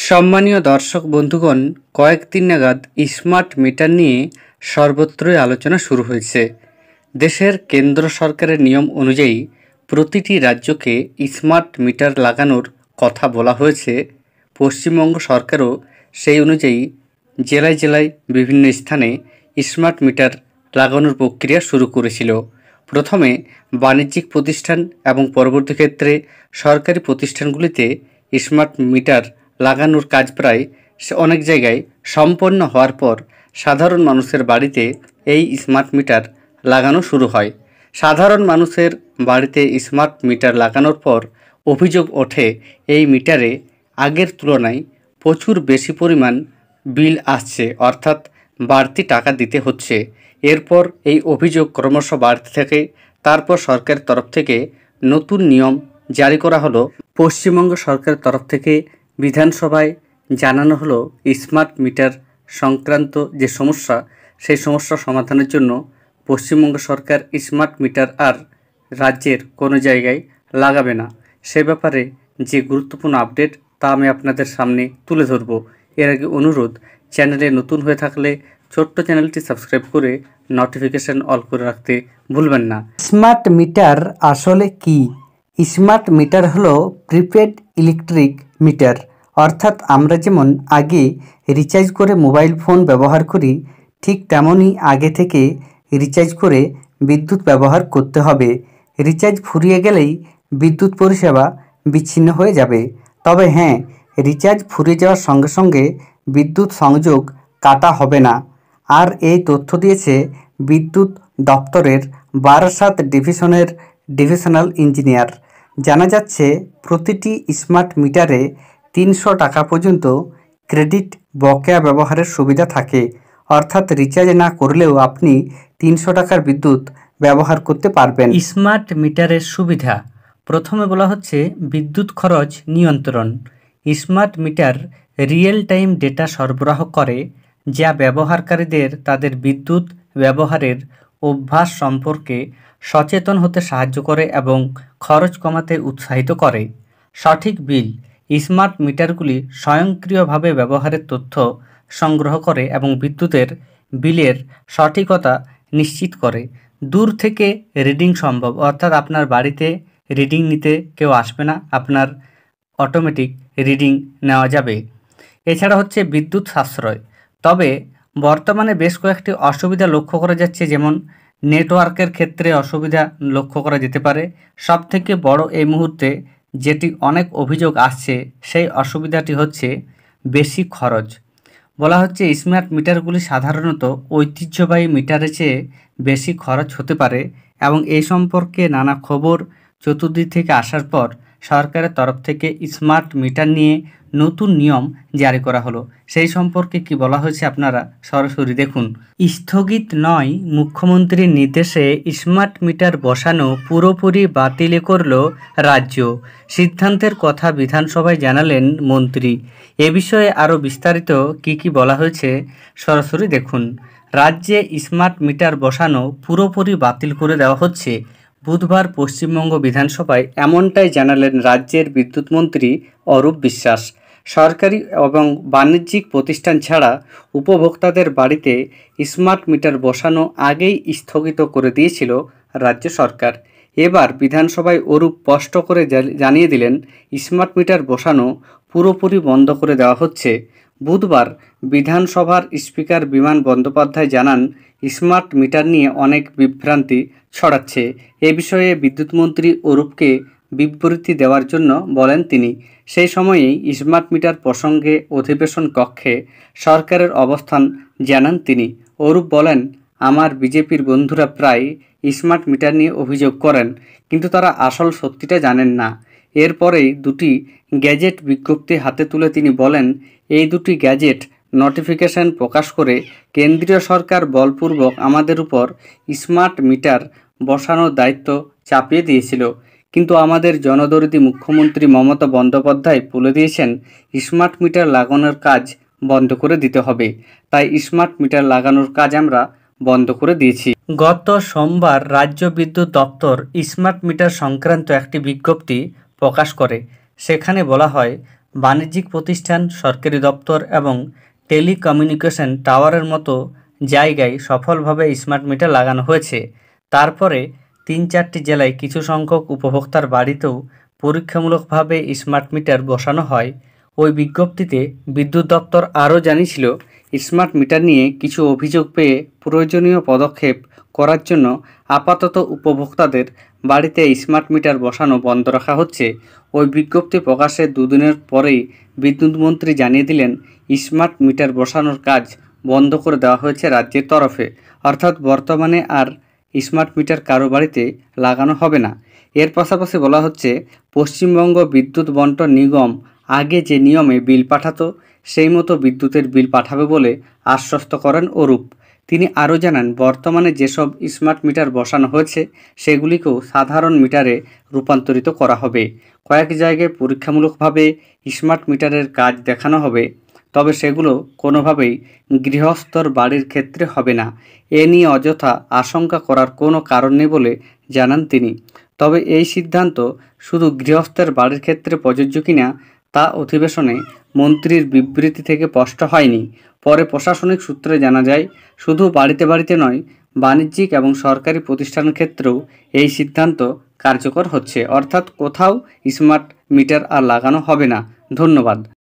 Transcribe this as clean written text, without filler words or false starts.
সম্মানীয় দর্শক বন্ধুগণ, কয়েকদিন নাগাদ স্মার্ট মিটার নিয়ে সর্বত্রই আলোচনা শুরু হয়েছে। দেশের কেন্দ্র সরকারের নিয়ম অনুযায়ী প্রতিটি রাজ্যকে স্মার্ট মিটার লাগানোর কথা বলা হয়েছে। পশ্চিমবঙ্গ সরকারও সেই অনুযায়ী জেলায় জেলায় বিভিন্ন স্থানে স্মার্ট মিটার লাগানোর প্রক্রিয়া শুরু করেছিল। প্রথমে বাণিজ্যিক প্রতিষ্ঠান এবং পরবর্তী ক্ষেত্রে সরকারি প্রতিষ্ঠানগুলিতে স্মার্ট মিটার লাগানোর কাজ প্রায় অনেক জায়গায় সম্পন্ন হওয়ার পর সাধারণ মানুষের বাড়িতে এই স্মার্ট মিটার লাগানো শুরু হয়। সাধারণ মানুষের বাড়িতে স্মার্ট মিটার লাগানোর পর অভিযোগ ওঠে এই মিটারে আগের তুলনায় প্রচুর বেশি পরিমাণ বিল আসছে, অর্থাৎ বাড়তি টাকা দিতে হচ্ছে। এরপর এই অভিযোগ ক্রমশ বাড়তে থাকে। তারপর সরকারের তরফ থেকে নতুন নিয়ম জারি করা হলো। পশ্চিমবঙ্গ সরকারের তরফ থেকে বিধানসভায় জানানো হলো স্মার্ট মিটার সংক্রান্ত যে সমস্যা, সেই সমস্যা সমাধানের জন্য পশ্চিমবঙ্গ সরকার স্মার্ট মিটার আর রাজ্যের কোনো জায়গায় লাগাবে না। সে ব্যাপারে যে গুরুত্বপূর্ণ আপডেট তা আমি আপনাদের সামনে তুলে ধরব। এর আগে অনুরোধ, চ্যানেলে নতুন হয়ে থাকলে ছোট্ট চ্যানেলটি সাবস্ক্রাইব করে নোটিফিকেশান অল করে রাখতে ভুলবেন না। স্মার্ট মিটার আসলে কি? স্মার্ট মিটার হলো প্রিপেড ইলেকট্রিক মিটার, অর্থাৎ আমরা যেমন আগে রিচার্জ করে মোবাইল ফোন ব্যবহার করি, ঠিক তেমনই আগে থেকে রিচার্জ করে বিদ্যুৎ ব্যবহার করতে হবে। রিচার্জ ফুরিয়ে গেলেই বিদ্যুৎ পরিষেবা বিচ্ছিন্ন হয়ে যাবে। তবে হ্যাঁ, রিচার্জ ফুরিয়ে যাওয়ার সঙ্গে সঙ্গে বিদ্যুৎ সংযোগ কাটা হবে না। আর এই তথ্য দিয়েছে বিদ্যুৎ দপ্তরের বারাসাত ডিভিশনের ডিভিশনাল ইঞ্জিনিয়ার। জানা যাচ্ছে প্রতিটি স্মার্ট মিটারে 300 টাকা পর্যন্ত ক্রেডিট বকেয়া ব্যবহারের সুবিধা থাকে, অর্থাৎ রিচার্জ না করলেও আপনি 300 টাকার বিদ্যুৎ ব্যবহার করতে পারবেন। স্মার্ট মিটারের সুবিধা, প্রথমে বলা হচ্ছে বিদ্যুৎ খরচ নিয়ন্ত্রণ। Smart meter real time data সরবরাহ করে, যা ব্যবহারকারীদের তাদের বিদ্যুৎ ব্যবহারের অভ্যাস সম্পর্কে সচেতন হতে সাহায্য করে এবং খরচ কমাতে উৎসাহিত করে। সঠিক বিল, স্মার্ট মিটারগুলি স্বয়ংক্রিয়ভাবে ব্যবহারের তথ্য সংগ্রহ করে এবং বিদ্যুতের বিলের সঠিকতা নিশ্চিত করে। দূর থেকে রিডিং সম্ভব, অর্থাৎ আপনার বাড়িতে রিডিং নিতে কেউ আসবে না, আপনার অটোমেটিক রিডিং নেওয়া যাবে। এছাড়া হচ্ছে বিদ্যুৎ সাশ্রয়। তবে বর্তমানে বেশ কয়েকটি অসুবিধা লক্ষ্য করা যাচ্ছে, যেমন নেটওয়ার্কের ক্ষেত্রে অসুবিধা লক্ষ্য করা যেতে পারে। সবথেকে বড় এই মুহূর্তে যেটি অনেক অভিযোগ আসছে, সেই অসুবিধাটি হচ্ছে বেশি খরচ। বলা হচ্ছে স্মার্ট মিটারগুলি সাধারণত ঐতিহ্যবাহী মিটারের চেয়ে বেশি খরচ হতে পারে এবং এই সম্পর্কে নানা খবর চতুর্দিক থেকে আসার পর সরকারের তরফ থেকে স্মার্ট মিটার নিয়ে নতুন নিয়ম জারি করা হলো। সেই সম্পর্কে কি বলা হয়েছে আপনারা সরাসরি দেখুন। স্থগিত নয়, মুখ্যমন্ত্রীর নির্দেশে স্মার্ট মিটার বসানো পুরোপুরি বাতিল করল রাজ্য। সিদ্ধান্তের কথা বিধানসভায় জানালেন মন্ত্রী। এ বিষয়ে আরও বিস্তারিত কি বলা হয়েছে সরাসরি দেখুন। রাজ্যে স্মার্ট মিটার বসানো পুরোপুরি বাতিল করে দেওয়া হচ্ছে। বুধবার পশ্চিমবঙ্গ বিধানসভায় এমনটাই জানালেন রাজ্যের বিদ্যুৎ মন্ত্রী অরূপ বিশ্বাস। সরকারি এবং বাণিজ্যিক প্রতিষ্ঠান ছাড়া উপভোক্তাদের বাড়িতে স্মার্ট মিটার বসানো আগেই স্থগিত করে দিয়েছিল রাজ্য সরকার। এবার বিধানসভায় অরূপ স্পষ্ট করে জানিয়ে দিলেন স্মার্ট মিটার বসানো পুরোপুরি বন্ধ করে দেওয়া হচ্ছে। বুধবার বিধানসভার স্পিকার বিমান বন্দ্যোপাধ্যায় জানান, স্মার্ট মিটার নিয়ে অনেক বিভ্রান্তি ছড়াচ্ছে। এ বিষয়ে বিদ্যুৎমন্ত্রী অরূপকে বিবৃতি দেওয়ার জন্য বলেন তিনি। সেই সময়েই স্মার্ট মিটার প্রসঙ্গে অধিবেশন কক্ষে সরকারের অবস্থান জানান তিনি। অরূপ বলেন, আমার বিজেপির বন্ধুরা প্রায় স্মার্ট মিটার নিয়ে অভিযোগ করেন, কিন্তু তারা আসল সত্যিটা জানেন না। এরপরেই দুটি গ্যাজেট বিজ্ঞপ্তি হাতে তুলে তিনি বলেন, এই দুটি গ্যাজেট নোটিফিকেশন প্রকাশ করে কেন্দ্রীয় সরকার বলপূর্বক আমাদের উপর স্মার্ট মিটার বসানোর দায়িত্ব চাপিয়ে দিয়েছিল, কিন্তু আমাদের জনদরদি মুখ্যমন্ত্রী মমতা বন্দ্যোপাধ্যায় বলে দিয়েছেন স্মার্ট মিটার লাগানোর কাজ বন্ধ করে দিতে হবে। তাই স্মার্ট মিটার লাগানোর কাজ আমরা বন্ধ করে দিয়েছি। গত সোমবার রাজ্য বিদ্যুৎ দপ্তর স্মার্ট মিটার সংক্রান্ত একটি বিজ্ঞপ্তি প্রকাশ করে। সেখানে বলা হয়, বাণিজ্যিক প্রতিষ্ঠান, সরকারি দপ্তর এবং টেলিকমিউনিকেশন টাওয়ারের মতো জায়গায় সফলভাবে স্মার্ট মিটার লাগানো হয়েছে। তারপরে ৩-৪টি জেলায় কিছু সংখ্যক উপভোক্তার বাড়িতেও পরীক্ষামূলকভাবে স্মার্ট মিটার বসানো হয়। ওই বিজ্ঞপ্তিতে বিদ্যুৎ দপ্তর আরও জানিয়েছিল, স্মার্ট মিটার নিয়ে কিছু অভিযোগ পেয়ে প্রয়োজনীয় পদক্ষেপ করার জন্য আপাতত উপভোক্তাদের বাড়িতে স্মার্ট মিটার বসানো বন্ধ রাখা হচ্ছে। ওই বিজ্ঞপ্তি প্রকাশের দুদিনের পরেই বিদ্যুৎমন্ত্রী জানিয়ে দিলেন, স্মার্ট মিটার বসানোর কাজ বন্ধ করে দেওয়া হয়েছে রাজ্যের তরফে। অর্থাৎ বর্তমানে আর স্মার্ট মিটার কারো বাড়িতে লাগানো হবে না। এর পাশাপাশি বলা হচ্ছে, পশ্চিমবঙ্গ বিদ্যুৎ বণ্টন নিগম আগে যে নিয়মে বিল পাঠাতো সেই মতো বিদ্যুতের বিল পাঠাবে বলে আশ্বস্ত করেন অরূপ। তিনি আরও জানান, বর্তমানে যেসব স্মার্ট মিটার বসানো হয়েছে সেগুলিকেও সাধারণ মিটারে রূপান্তরিত করা হবে। কয়েক জায়গায় পরীক্ষামূলকভাবে স্মার্ট মিটারের কাজ দেখানো হবে, তবে সেগুলো কোনোভাবেই গৃহস্থর বাড়ির ক্ষেত্রে হবে না। এ নিয়ে অযথা আশঙ্কা করার কোনো কারণ নেই বলে জানান তিনি। তবে এই সিদ্ধান্ত শুধু গৃহস্থের বাড়ির ক্ষেত্রে প্রযোজ্য কিনা তা অধিবেশনে মন্ত্রীর বিবৃতি থেকে স্পষ্ট হয়নি। পরে প্রশাসনিক সূত্রে জানা যায়, শুধু বাড়িতে বাড়িতে নয়, বাণিজ্যিক এবং সরকারি প্রতিষ্ঠানের ক্ষেত্রেও এই সিদ্ধান্ত কার্যকর হচ্ছে। অর্থাৎ কোথাও স্মার্ট মিটার আর লাগানো হবে না। ধন্যবাদ।